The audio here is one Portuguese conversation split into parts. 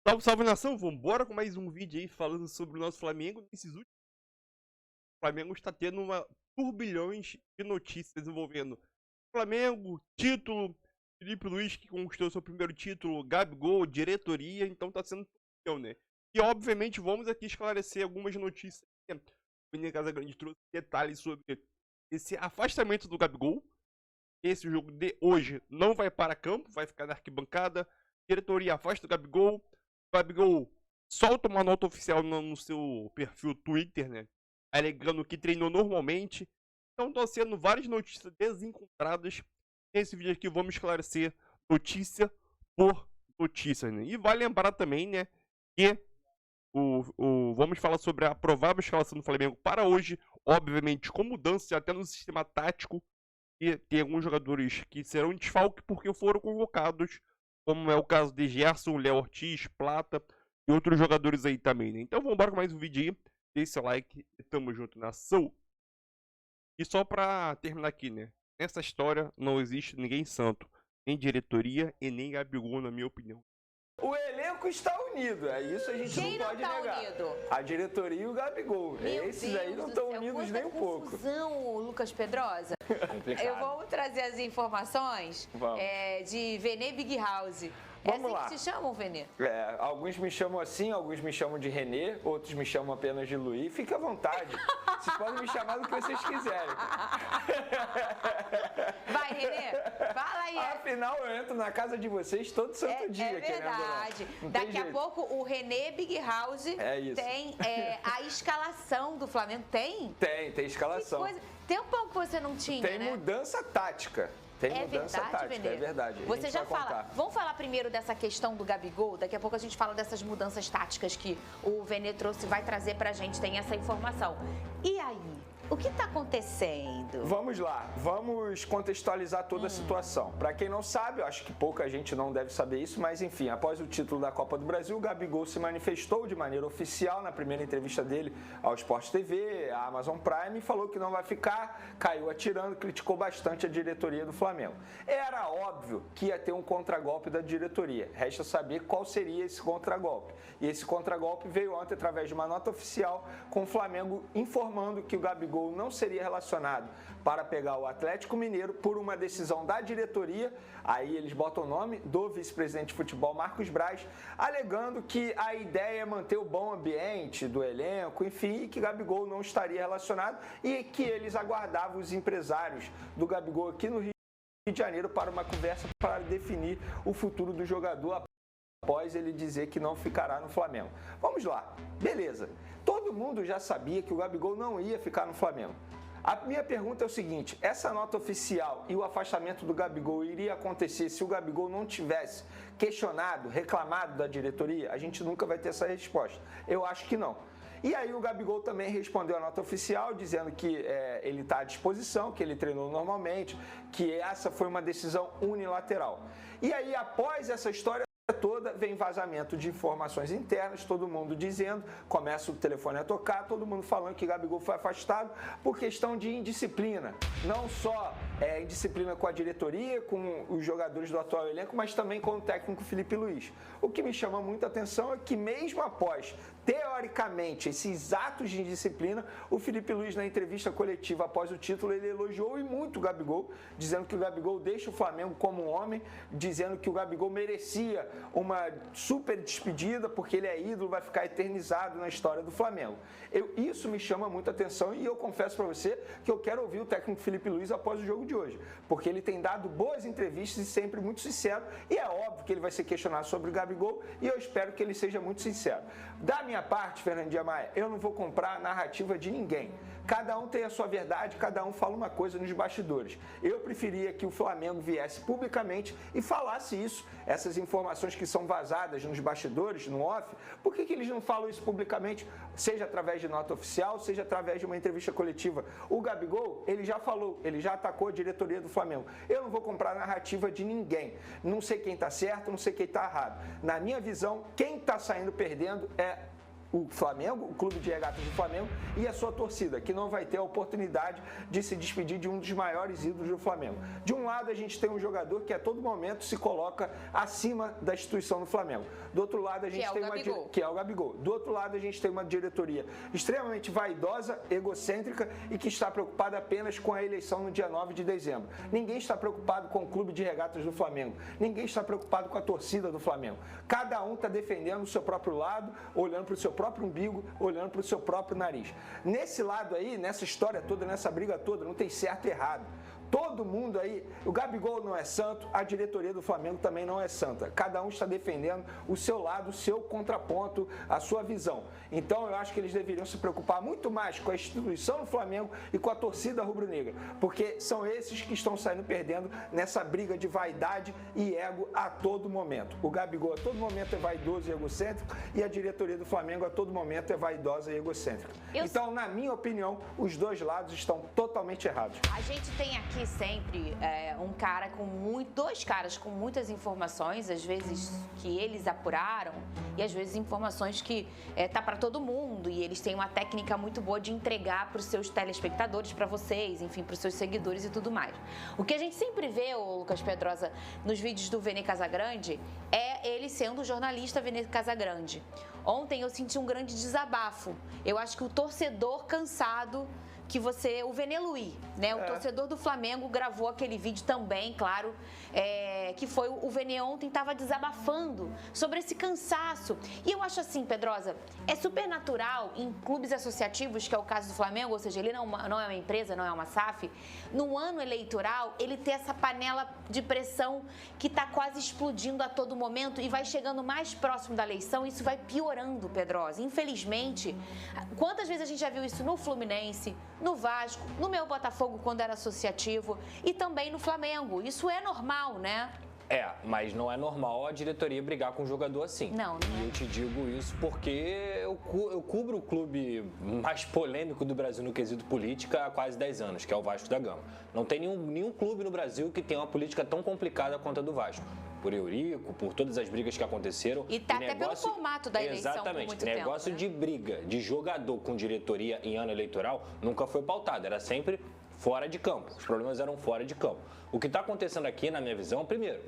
Salve, salve nação! Vambora com mais um vídeo aí falando sobre o nosso Flamengo. Nesses últimos, o Flamengo está tendo uma turbilhões de notícias envolvendo Flamengo, título, Felipe Luiz que conquistou seu primeiro título, Gabigol, diretoria, então tá sendo turbilhão, né? E obviamente vamos aqui esclarecer algumas notícias, né? O Vini Casagrande trouxe detalhes sobre esse afastamento do Gabigol. Esse jogo de hoje não vai para campo, vai ficar na arquibancada. Diretoria afasta o Gabigol. O Gabigol solta uma nota oficial no seu perfil Twitter, né? Alegando que treinou normalmente. Então estão sendo várias notícias desencontradas. Nesse vídeo aqui vamos esclarecer notícia por notícia, né? E vale lembrar também, né, que vamos falar sobre a provável escalação do Flamengo para hoje. Obviamente com mudanças até no sistema tático. E tem alguns jogadores que serão desfalque porque foram convocados, como é o caso de Gerson, Léo Ortiz, Plata e outros jogadores aí também, né? Então vamos embora com mais um vídeo aí. Deixe seu like e tamo junto, nação. E só pra terminar aqui, né? Nessa história não existe ninguém santo. Nem diretoria e nem Gabigol, na minha opinião. O elenco está unido, é isso a gente Quem não pode não tá negar. Unido? A diretoria e o Gabigol. Meu Esses Deus aí não do estão céu, unidos quanta nem um pouco. confusão, Lucas Pedrosa. Complicado. Eu vou trazer as informações Vamos. de Vene Big House. Vamos é lá. assim que te chamam, Vene? Alguns me chamam assim, alguns me chamam de Renê, outros me chamam apenas de Luiz. Fique à vontade. Vocês podem me chamar do que vocês quiserem. Vai, Renê, fala aí. Afinal, eu entro na casa de vocês todo santo dia, É querendo ou não. verdade. Não tem Daqui a jeito. pouco o Renê Big House É isso. tem a escalação do Flamengo. Tem? Tem Que escalação. coisa. Tempão que você não tinha, Tem né? mudança tática. Tem É mudança verdade, tática, Venê? é verdade. A Você gente já vai fala. contar. Vamos falar primeiro dessa questão do Gabigol. Daqui a pouco a gente fala dessas mudanças táticas que o Venê trouxe, vai trazer pra gente, tem essa informação. E aí? O que tá acontecendo? Vamos lá, vamos contextualizar toda a situação. Para quem não sabe, eu acho que pouca gente não deve saber isso, mas enfim, após o título da Copa do Brasil, o Gabigol se manifestou de maneira oficial na primeira entrevista dele ao Sport TV, à Amazon Prime, e falou que não vai ficar, caiu atirando, criticou bastante a diretoria do Flamengo. Era óbvio que ia ter um contragolpe da diretoria, resta saber qual seria esse contragolpe. E esse contragolpe veio ontem através de uma nota oficial com o Flamengo informando que o Gabigol não seria relacionado para pegar o Atlético Mineiro por uma decisão da diretoria, aí eles botam o nome do vice-presidente de futebol Marcos Braz, alegando que a ideia é manter o bom ambiente do elenco, enfim, e que Gabigol não estaria relacionado e que eles aguardavam os empresários do Gabigol aqui no Rio de Janeiro para uma conversa para definir o futuro do jogador após ele dizer que não ficará no Flamengo. Vamos lá, beleza. Todo mundo já sabia que o Gabigol não ia ficar no Flamengo. A minha pergunta é o seguinte, essa nota oficial e o afastamento do Gabigol iria acontecer se o Gabigol não tivesse questionado, reclamado da diretoria? A gente nunca vai ter essa resposta. Eu acho que não. E aí o Gabigol também respondeu a nota oficial, dizendo que ele está à disposição, que ele treinou normalmente, que essa foi uma decisão unilateral. E aí, após essa história toda, vem vazamento de informações internas, todo mundo dizendo, começa o telefone a tocar, todo mundo falando que Gabigol foi afastado por questão de indisciplina. Não só indisciplina com a diretoria, com os jogadores do atual elenco, mas também com o técnico Felipe Luiz. O que me chama muita atenção é que mesmo após, teoricamente, esses atos de indisciplina, o Felipe Luiz, na entrevista coletiva após o título, ele elogiou e muito o Gabigol, dizendo que o Gabigol deixa o Flamengo como um homem, dizendo que o Gabigol merecia uma super despedida, porque ele é ídolo, vai ficar eternizado na história do Flamengo. Isso me chama muita atenção e eu confesso para você que eu quero ouvir o técnico Felipe Luiz após o jogo de hoje, porque ele tem dado boas entrevistas e sempre muito sincero, e é óbvio que ele vai ser questionado sobre o Gabigol e eu espero que ele seja muito sincero. Da minha parte, Fernandinha Maia, eu não vou comprar a narrativa de ninguém. Cada um tem a sua verdade, cada um fala uma coisa nos bastidores. Eu preferia que o Flamengo viesse publicamente e falasse isso, essas informações que são vazadas nos bastidores, no off, por que eles não falam isso publicamente, seja através de nota oficial, seja através de uma entrevista coletiva? O Gabigol, ele já falou, ele já atacou a diretoria do Flamengo. Eu não vou comprar a narrativa de ninguém. Não sei quem está certo, não sei quem está errado. Na minha visão, quem está saindo perdendo é o Flamengo, o Clube de Regatas do Flamengo e a sua torcida, que não vai ter a oportunidade de se despedir de um dos maiores ídolos do Flamengo. De um lado, a gente tem um jogador que a todo momento se coloca acima da instituição do Flamengo. Do outro lado, a gente tem que é o Gabigol. Do outro lado, a gente tem uma diretoria extremamente vaidosa, egocêntrica e que está preocupada apenas com a eleição no dia 9 de dezembro. Ninguém está preocupado com o Clube de Regatas do Flamengo. Ninguém está preocupado com a torcida do Flamengo. Cada um está defendendo o seu próprio lado, olhando para o seu próprio umbigo, olhando para o seu próprio nariz. Nesse lado aí, nessa história toda, nessa briga toda, não tem certo e errado. Todo mundo aí, o Gabigol não é santo, a diretoria do Flamengo também não é santa. Cada um está defendendo o seu lado, o seu contraponto, a sua visão. Então eu acho que eles deveriam se preocupar muito mais com a instituição do Flamengo e com a torcida rubro-negra, porque são esses que estão saindo perdendo nessa briga de vaidade e ego a todo momento. O Gabigol a todo momento é vaidoso e egocêntrico e a diretoria do Flamengo a todo momento é vaidosa e egocêntrica. Então, na minha opinião, os dois lados estão totalmente errados. A gente tem aqui sempre dois caras com muitas informações, às vezes que eles apuraram e às vezes informações que tá para todo mundo e eles têm uma técnica muito boa de entregar para os seus telespectadores, para vocês, enfim, para os seus seguidores e tudo mais. O que a gente sempre vê, o Lucas Pedrosa, nos vídeos do Vene Casagrande é ele sendo o jornalista Vene Casagrande. Ontem eu senti um grande desabafo. Eu acho que o torcedor cansado o Vene Luiz, né? O torcedor do Flamengo gravou aquele vídeo também, claro, que foi o Vene ontem estava desabafando sobre esse cansaço. E eu acho assim, Pedrosa, é super natural em clubes associativos, que é o caso do Flamengo, ou seja, ele não é uma empresa, não é uma SAF, no ano eleitoral ele ter essa panela de pressão que está quase explodindo a todo momento e vai chegando mais próximo da eleição, isso vai piorando, Pedrosa. Infelizmente, quantas vezes a gente já viu isso no Fluminense, no Vasco, no meu Botafogo quando era associativo e também no Flamengo. Isso é normal, né? Mas não é normal a diretoria brigar com um jogador assim. Não. E eu te digo isso porque eu cubro o clube mais polêmico do Brasil no quesito política há quase 10 anos, que é o Vasco da Gama. Não tem nenhum clube no Brasil que tenha uma política tão complicada quanto a do Vasco. Por Eurico, por todas as brigas que aconteceram. E tá até pelo formato da eleição. Exatamente. Por muito Negócio tempo, de briga de jogador com diretoria em ano eleitoral nunca foi pautado. Era sempre fora de campo. Os problemas eram fora de campo. O que está acontecendo aqui, na minha visão, primeiro,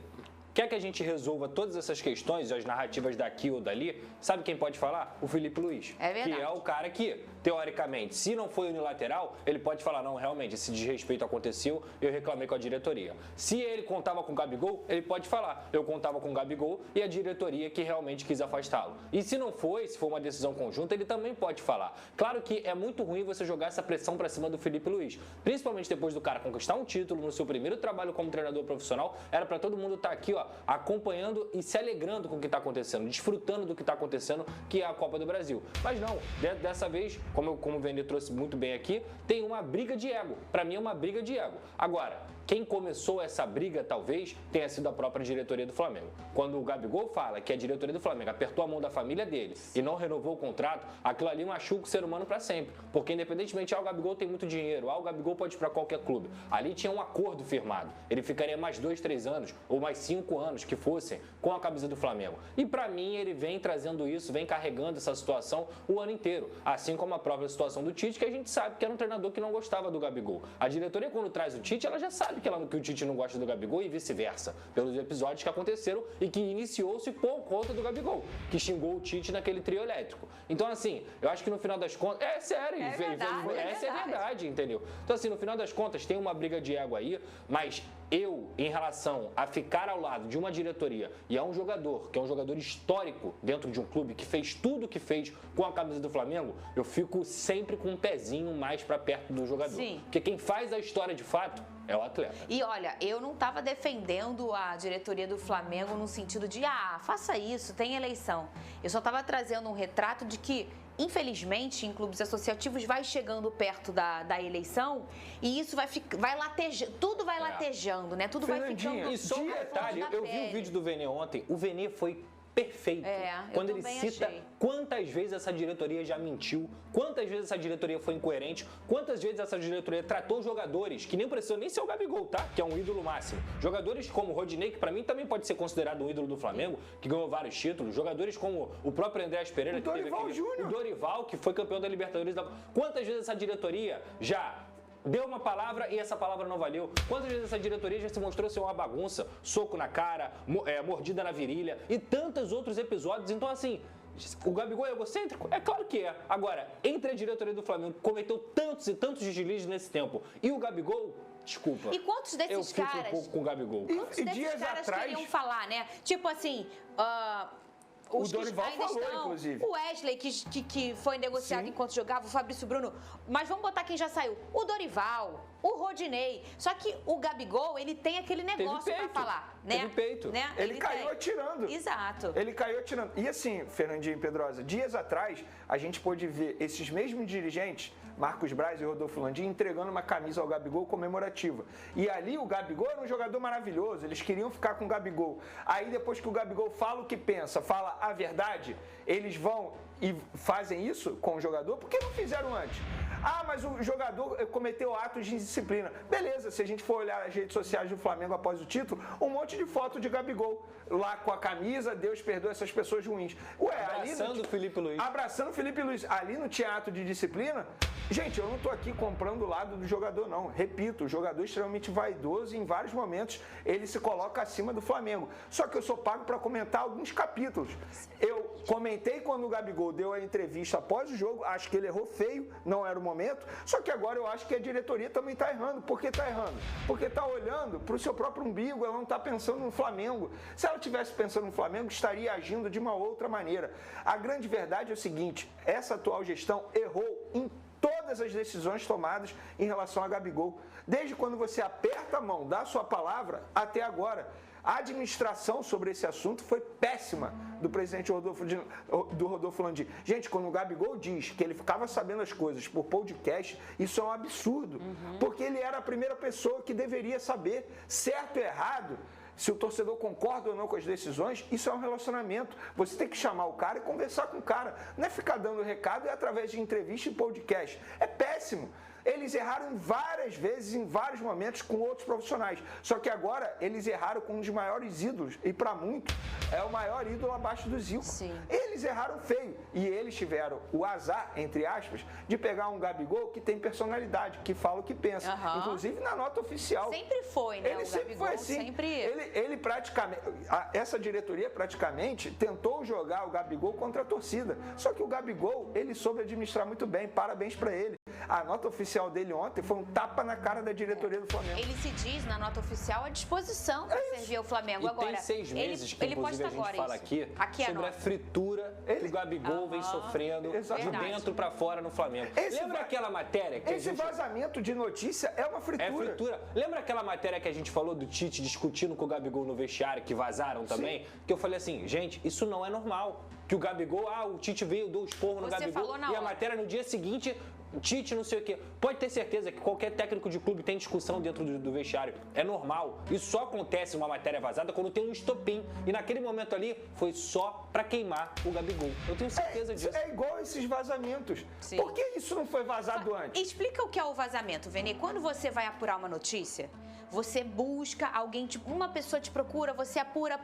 quer que a gente resolva todas essas questões e as narrativas daqui ou dali? Sabe quem pode falar? O Felipe Luiz. É verdade. Que é o cara que, teoricamente, se não foi unilateral, ele pode falar, não, realmente, esse desrespeito aconteceu, eu reclamei com a diretoria. Se ele contava com o Gabigol, ele pode falar, eu contava com o Gabigol e a diretoria que realmente quis afastá-lo. E se não foi, se for uma decisão conjunta, ele também pode falar. Claro que é muito ruim você jogar essa pressão pra cima do Felipe Luiz, principalmente depois do cara conquistar um título no seu primeiro trabalho como treinador profissional, era pra todo mundo estar aqui, ó, acompanhando e se alegrando com o que está acontecendo, desfrutando do que está acontecendo, que é a Copa do Brasil. Mas não, dessa vez, como o Vene trouxe muito bem aqui, tem uma briga de ego. Para mim é uma briga de ego. Agora, quem começou essa briga, talvez, tenha sido a própria diretoria do Flamengo. Quando o Gabigol fala que a diretoria do Flamengo apertou a mão da família dele e não renovou o contrato, aquilo ali machuca o ser humano para sempre. Porque, independentemente, o Gabigol tem muito dinheiro, o Gabigol pode ir para qualquer clube. Ali tinha um acordo firmado. Ele ficaria mais 2, 3 anos, ou mais 5 anos, que fossem, com a camisa do Flamengo. E, para mim, ele vem trazendo isso, vem carregando essa situação o ano inteiro. Assim como a própria situação do Tite, que a gente sabe que era um treinador que não gostava do Gabigol. A diretoria, quando traz o Tite, ela já sabe que o Tite não gosta do Gabigol e vice-versa, pelos episódios que aconteceram e que iniciou-se por conta do Gabigol, que xingou o Tite naquele trio elétrico. Então, assim, eu acho que no final das contas... É sério, essa é a verdade, entendeu? Então, assim, no final das contas, tem uma briga de ego aí, mas eu, em relação a ficar ao lado de uma diretoria e a um jogador, que é um jogador histórico dentro de um clube, que fez tudo o que fez com a camisa do Flamengo, eu fico sempre com um pezinho mais pra perto do jogador. Sim. Porque quem faz a história de fato é o atleta. E olha, eu não estava defendendo a diretoria do Flamengo no sentido de, faça isso, tem eleição. Eu só estava trazendo um retrato de que, infelizmente, em clubes associativos vai chegando perto da eleição e isso vai latejando, tudo vai latejando, né? Tudo vai ficando... E só um detalhe, eu vi o vídeo do Vene ontem, o Vene foi perfeito. Eu quando ele também cita achei. quantas vezes essa diretoria já mentiu, quantas vezes essa diretoria foi incoerente, quantas vezes essa diretoria tratou jogadores que nem precisam nem ser o Gabigol, tá? Que é um ídolo máximo. Jogadores como o Rodinei, que pra mim também pode ser considerado um ídolo do Flamengo, que ganhou vários títulos. Jogadores como o próprio Andréas Pereira, que teve aquele... O Dorival, que foi campeão da Libertadores. Quantas vezes essa diretoria já deu uma palavra e essa palavra não valeu? Quantas vezes essa diretoria já se mostrou ser uma bagunça, soco na cara, mordida na virilha e tantos outros episódios? Então, assim, o Gabigol é egocêntrico? É claro que é. Agora, entre a diretoria do Flamengo, que cometeu tantos e tantos deslizes nesse tempo, e o Gabigol, desculpa. E quantos desses eu fico caras... um pouco com o Gabigol. Quantos desses caras queriam falar, né? Tipo assim... O Dorival falou, inclusive. O Wesley, que foi negociado enquanto jogava, o Fabrício Bruno. Mas vamos botar quem já saiu. O Dorival, o Rodinei. Só que o Gabigol, ele tem aquele negócio pra falar, né? Teve peito. Né? Ele caiu atirando. Exato. Ele caiu atirando. E assim, Fernandinho e Pedrosa, dias atrás, a gente pôde ver esses mesmos dirigentes, Marcos Braz e Rodolfo Landim, entregando uma camisa ao Gabigol comemorativa. E ali o Gabigol era um jogador maravilhoso, eles queriam ficar com o Gabigol. Aí depois que o Gabigol fala o que pensa, fala a verdade, eles vão e fazem isso com o jogador, por que não fizeram antes? Ah, mas o jogador cometeu atos de indisciplina. Beleza, se a gente for olhar as redes sociais do Flamengo após o título, um monte de foto de Gabigol lá com a camisa, Deus perdoa essas pessoas ruins. Ué, abraçando o Felipe Luiz. Abraçando o Felipe Luiz. Ali não tinha ato de disciplina? Gente, eu não tô aqui comprando o lado do jogador, não. Repito, o jogador é extremamente vaidoso e em vários momentos ele se coloca acima do Flamengo. Só que eu sou pago para comentar alguns capítulos. Eu comentei quando o Gabigol deu a entrevista após o jogo, acho que ele errou feio, não era o momento, só que agora eu acho que a diretoria também está errando. Por que está errando? Porque está olhando para o seu próprio umbigo, ela não está pensando no Flamengo. Se ela estivesse pensando no Flamengo, estaria agindo de uma outra maneira. A grande verdade é o seguinte, essa atual gestão errou em todas as decisões tomadas em relação a Gabigol. Desde quando você aperta a mão, dá a sua palavra, até agora. A administração sobre esse assunto foi péssima do presidente Rodolfo Landim. Gente, quando o Gabigol diz que ele ficava sabendo as coisas por podcast, isso é um absurdo. Porque ele era a primeira pessoa que deveria saber, certo ou errado. Se o torcedor concorda ou não com as decisões, isso é um relacionamento. Você tem que chamar o cara e conversar com o cara. Não é ficar dando recado através de entrevista e podcast. É péssimo. Eles erraram várias vezes, em vários momentos, com outros profissionais. Só que agora, eles erraram com um dos maiores ídolos. E para muitos, é o maior ídolo abaixo do Zico. Sim. Eles erraram feio. E eles tiveram o azar, entre aspas, de pegar um Gabigol que tem personalidade, que fala o que pensa. Inclusive na nota oficial. Sempre foi, né? Ele o sempre Gabigol foi assim. Sempre... Ele praticamente... Essa diretoria praticamente tentou jogar o Gabigol contra a torcida. Só que o Gabigol, ele soube administrar muito bem. Parabéns para ele. A nota oficial dele ontem foi um tapa na cara da diretoria do Flamengo. Ele se diz na nota oficial à disposição para servir ao Flamengo. E agora, tem 6 meses que inclusive a gente fala aqui sobre a fritura que o Gabigol vem sofrendo de dentro para fora no Flamengo. Lembra aquela matéria que esse vazamento de notícia é uma fritura. É fritura. Lembra aquela matéria que a gente falou do Tite discutindo com o Gabigol no vestiário, que vazaram também? Sim. Que eu falei assim, gente, isso não é normal. Que o Gabigol, o Tite veio, deu esporro no Gabigol. E a matéria no dia seguinte, Tite não sei o quê. Pode ter certeza que qualquer técnico de clube tem discussão dentro do vestiário. É normal. Isso só acontece numa matéria vazada quando tem um estopim. E naquele momento ali, foi só pra queimar o Gabigol. Eu tenho certeza disso. É igual esses vazamentos. Sim. Por que isso não foi vazado antes? Explica o que é o vazamento, Vene. Quando você vai apurar uma notícia, você busca alguém, tipo, uma pessoa te procura, você apura.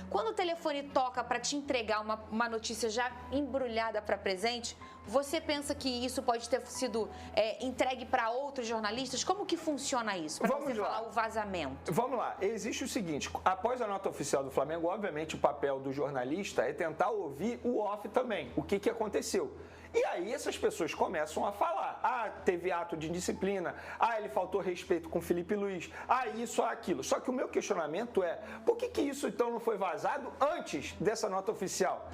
Quando o telefone toca para te entregar uma notícia já embrulhada para presente, você pensa que isso pode ter sido entregue para outros jornalistas? Como que funciona isso? Para você falar o vazamento. Vamos lá. Existe o seguinte, após a nota oficial do Flamengo, obviamente o papel do jornalista é tentar ouvir o off também. O que aconteceu? E aí essas pessoas começam a falar, teve ato de indisciplina, ele faltou respeito com o Felipe Luiz, isso, aquilo. Só que o meu questionamento é, por que isso então não foi vazado antes dessa nota oficial?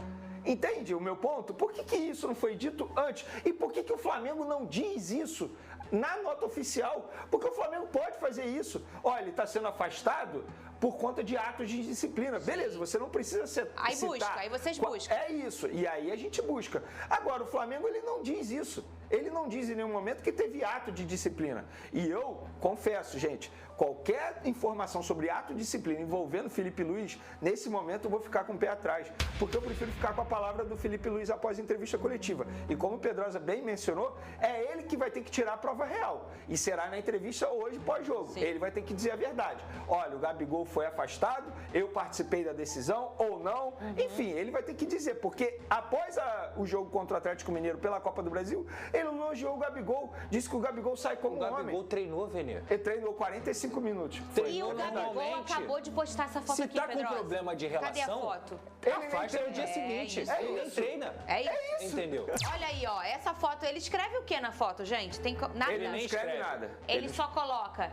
Entende o meu ponto? Por que isso não foi dito antes? E por que o Flamengo não diz isso na nota oficial? Porque o Flamengo pode fazer isso. Olha, ele está sendo afastado por conta de atos de disciplina. Beleza, você não precisa citar. Aí vocês buscam. É isso, e aí a gente busca. Agora, o Flamengo, ele não diz isso. Ele não diz em nenhum momento que teve ato de disciplina. E eu confesso, gente, qualquer informação sobre ato de disciplina envolvendo Felipe Luiz, nesse momento eu vou ficar com o pé atrás, porque eu prefiro ficar com a palavra do Felipe Luiz após a entrevista coletiva. E como o Pedrosa bem mencionou, é ele que vai ter que tirar a prova real. E será na entrevista hoje pós-jogo. Ele vai ter que dizer a verdade. Olha, o Gabigol foi afastado, eu participei da decisão ou não. Enfim, ele vai ter que dizer, porque após o jogo contra o Atlético Mineiro pela Copa do Brasil, ele elogiou o Gabigol, disse que o Gabigol sai como homem. O Gabigol treinou, Vene. Ele treinou 45 minutos. E o Gabigol acabou de postar essa foto aqui, Pedrosa. Se tá com problema de relação, cadê a foto? Afasta no dia seguinte. Ele nem treina. É isso. Entendeu? Olha aí, ó, essa foto, ele escreve o que na foto, gente? Tem nada. Ele não escreve nada. Ele só coloca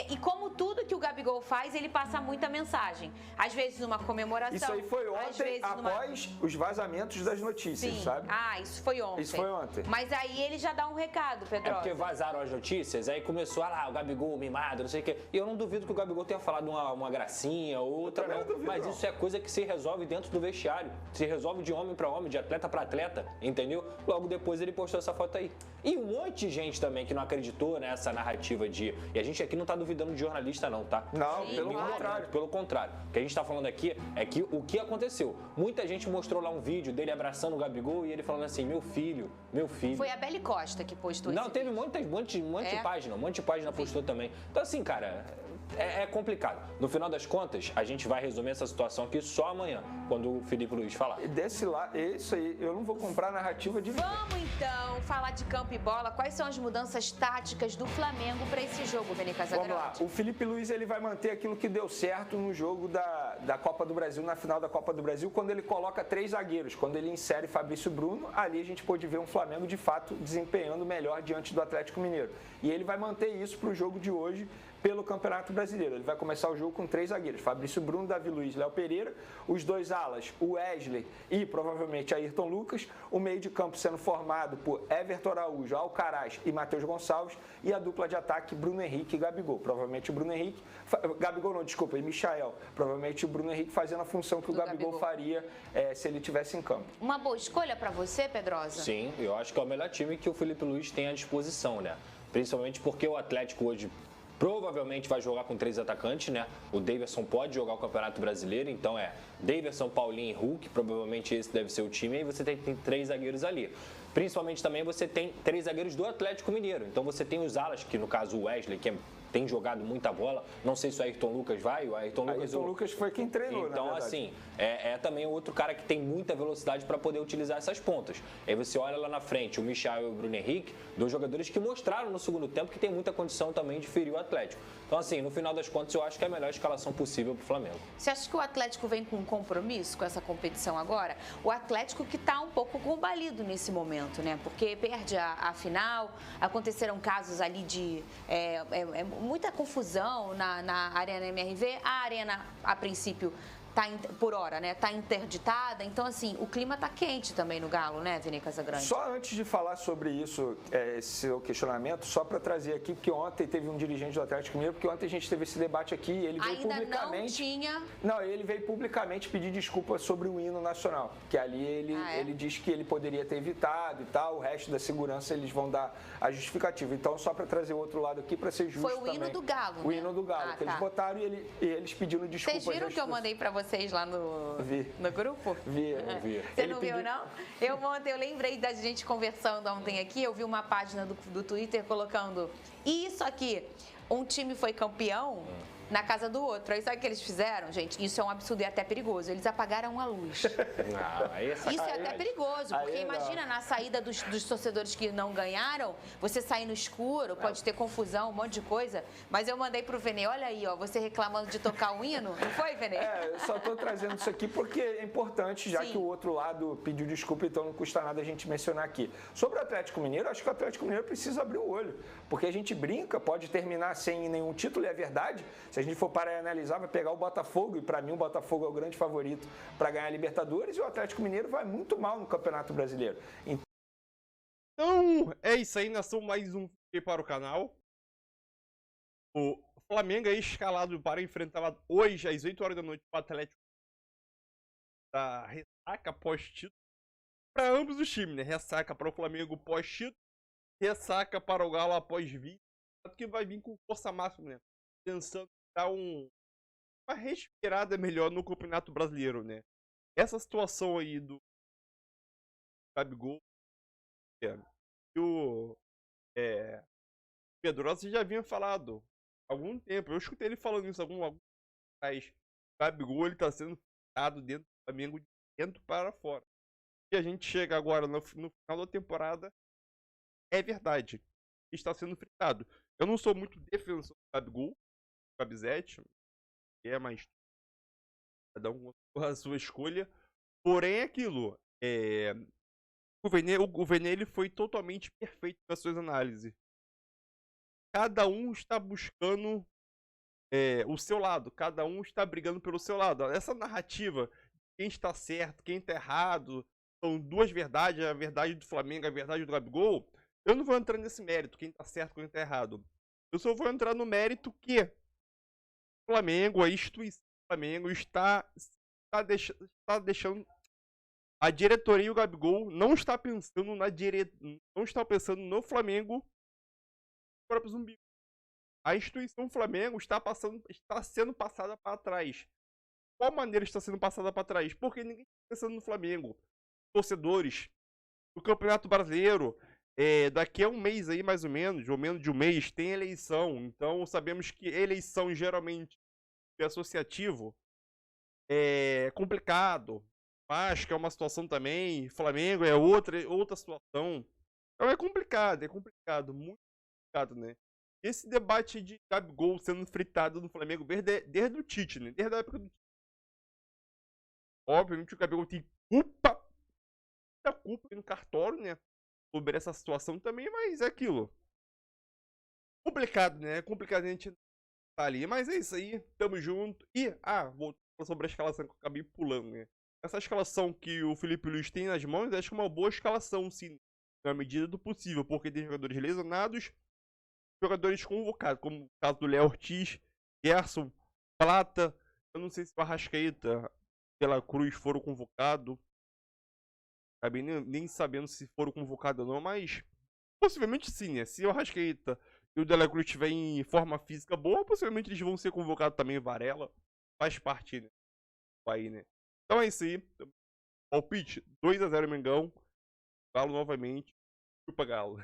e como tudo que o Gabigol faz, ele passa muita mensagem. Às vezes numa comemoração. Isso aí foi ontem, após os vazamentos das notícias, sabe? Ah, isso foi ontem. Isso foi ontem. Mas aí ele já dá um recado, Pedro. É porque vazaram as notícias, aí começou lá, o Gabigol mimado, não sei o quê. E eu não duvido que o Gabigol tenha falado uma gracinha ou outra, não. Mas isso é coisa que se resolve dentro do vestiário. Se resolve de homem para homem, de atleta para atleta, entendeu? Logo depois ele postou essa foto aí. E um monte de gente também que não acreditou nessa narrativa de... E a gente aqui não tá duvidando de jornalista não, tá? Não, pelo contrário. Pelo contrário. O que a gente tá falando aqui é que o que aconteceu. Muita gente mostrou lá um vídeo dele abraçando o Gabigol e ele falando assim, meu filho. Foi a Beli Costa que postou não, esse teve vídeo. um monte de página postou também. Então assim, cara... É complicado. No final das contas, a gente vai resumir essa situação aqui só amanhã, quando o Felipe Luiz falar. Desse lá, isso aí, eu não vou comprar a narrativa de ninguém. Vamos então falar de campo e bola. Quais são as mudanças táticas do Flamengo para esse jogo, Vene Casagrande? Vamos lá. O Felipe Luiz ele vai manter aquilo que deu certo no jogo da Copa do Brasil, na final da Copa do Brasil, quando ele coloca 3 zagueiros. Quando ele insere Fabrício Bruno, ali a gente pôde ver um Flamengo de fato desempenhando melhor diante do Atlético Mineiro. E ele vai manter isso para o jogo de hoje pelo Campeonato Brasileiro. Ele vai começar o jogo com 3 zagueiros, Fabrício Bruno, Davi Luiz, Léo Pereira, os 2 alas, o Wesley e provavelmente Ayrton Lucas, o meio de campo sendo formado por Everton Araújo, Alcaraz e Matheus Gonçalves, e a dupla de ataque Bruno Henrique e Gabigol. Provavelmente o Bruno Henrique, Gabigol não, desculpa, e Michael, provavelmente o Bruno Henrique fazendo a função que o Gabigol faria se ele estivesse em campo. Uma boa escolha para você, Pedrosa? Sim, eu acho que é o melhor time que o Felipe Luiz tem à disposição, né? Principalmente porque o Atlético hoje provavelmente vai jogar com 3 atacantes, né? O Daverson pode jogar o Campeonato Brasileiro, então Daverson, Paulinho e Hulk, provavelmente esse deve ser o time, e aí você tem 3 zagueiros ali. Principalmente também você tem 3 zagueiros do Atlético Mineiro, então você tem os alas, que no caso o Wesley, que tem jogado muita bola, não sei se o Ayrton Lucas vai, o Ayrton Lucas foi quem treinou, então, assim, é também outro cara que tem muita velocidade para poder utilizar essas pontas. Aí você olha lá na frente, o Michael e o Bruno Henrique, 2 jogadores que mostraram no segundo tempo que tem muita condição também de ferir o Atlético. Então, assim, no final das contas, eu acho que é a melhor escalação possível para o Flamengo. Você acha que o Atlético vem com um compromisso com essa competição agora? O Atlético que está um pouco combalido nesse momento, né? Porque perde a final, aconteceram casos ali de muita confusão na Arena MRV. A Arena, a princípio, por hora, né? Tá interditada. Então, assim, o clima tá quente também no Galo, né, Vene Casagrande? Só antes de falar sobre isso, esse seu questionamento, só para trazer aqui, porque ontem teve um dirigente do Atlético Mineiro, porque ontem a gente teve esse debate aqui, ele veio publicamente... Não, ele veio publicamente pedir desculpa sobre o hino nacional, que ali ele disse que ele poderia ter evitado e tal, o resto da segurança eles vão dar a justificativa. Então, só para trazer o outro lado aqui, para ser justo também. Foi o hino do Galo, O hino do Galo, que eles botaram e eles pediram desculpas. Vocês viram que eu mandei para vocês lá no grupo? Vi. Você não viu, não? Eu lembrei da gente conversando ontem aqui, eu vi uma página do Twitter colocando isso aqui, um time foi campeão na casa do outro. Aí sabe o que eles fizeram, gente? Isso é um absurdo e até perigoso. Eles apagaram a luz. Isso é até perigoso, porque imagina na saída dos torcedores que não ganharam, você sair no escuro, pode ter confusão, um monte de coisa. Mas eu mandei pro Vene, olha aí, ó, você reclamando de tocar o hino, não foi, Vene? Eu só tô trazendo isso aqui porque é importante, já que o outro lado pediu desculpa, então não custa nada a gente mencionar aqui. Sobre o Atlético Mineiro, acho que o Atlético Mineiro precisa abrir o olho, porque a gente brinca, pode terminar sem nenhum título, e é verdade. Se a gente for parar e analisar, vai pegar o Botafogo, e para mim o Botafogo é o grande favorito para ganhar a Libertadores, e o Atlético Mineiro vai muito mal no Campeonato Brasileiro. Então, é isso aí, nação, mais um para o canal. O Flamengo é escalado para enfrentar hoje, às 8 horas da noite, o Atlético da ressaca pós-título. Para ambos os times, né? Ressaca para o Flamengo pós-título, ressaca para o Galo após 20, que vai vir com força máxima, né? pensando em dar uma respirada melhor no Campeonato Brasileiro, né? Essa situação aí do Gabigol e o Pedrosa já vinha falado há algum tempo. Eu escutei ele falando isso algum tempo atrás. O Gabigol, ele tá sendo fritado dentro do Flamengo de dentro para fora. E a gente chega agora no final da temporada, é verdade. Está sendo fritado. Eu não sou muito defensor do Gabigol, do Gabizete, mas cada um com a sua escolha. Porém, é aquilo. O Vene ele foi totalmente perfeito nas suas análises. Cada um está buscando o seu lado. Cada um está brigando pelo seu lado. Essa narrativa, quem está certo, quem está errado, são duas verdades, a verdade do Flamengo, a verdade do Gabigol. Eu não vou entrar nesse mérito, quem está certo, quem está errado. Eu só vou entrar no mérito que o Flamengo, a instituição do Flamengo, está deixando a diretoria e o Gabigol não está pensando não está pensando no Flamengo próprio zumbi. A instituição Flamengo está sendo passada para trás. Qual maneira está sendo passada para trás? Porque ninguém está pensando no Flamengo. Torcedores, o Campeonato Brasileiro, daqui a um mês aí mais ou menos de um mês, tem eleição. Então sabemos que eleição geralmente é associativo, é complicado. Acho que é uma situação também. Flamengo é outra situação. Então é complicado, muito complicado, né? Esse debate de Gabigol sendo fritado no Flamengo desde o Tite, né? Desde a época do Tite. Obviamente o Gabigol tem muita culpa no cartório, né? Sobre essa situação também, mas é aquilo. Complicado, né? É complicado a gente tá ali. Mas é isso aí, tamo junto. E, vou falar sobre a escalação que eu acabei pulando, né? Essa escalação que o Felipe Luiz tem nas mãos, acho que é uma boa escalação, sim, na medida do possível, porque tem jogadores lesionados, jogadores convocados, como o caso do Léo Ortiz, Gerson, Plata. Eu não sei se o Arrascaeta pela Cruz foram convocados. Acabei nem sabendo se foram convocados ou não, mas possivelmente sim, né? Se o Arrascaeta e o De La Cruz estiverem em forma física boa, possivelmente eles vão ser convocados também. Varela faz parte, né? Aí, né? Então é isso aí. Palpite 2-0 Mengão. Galo novamente. Chupa Galo.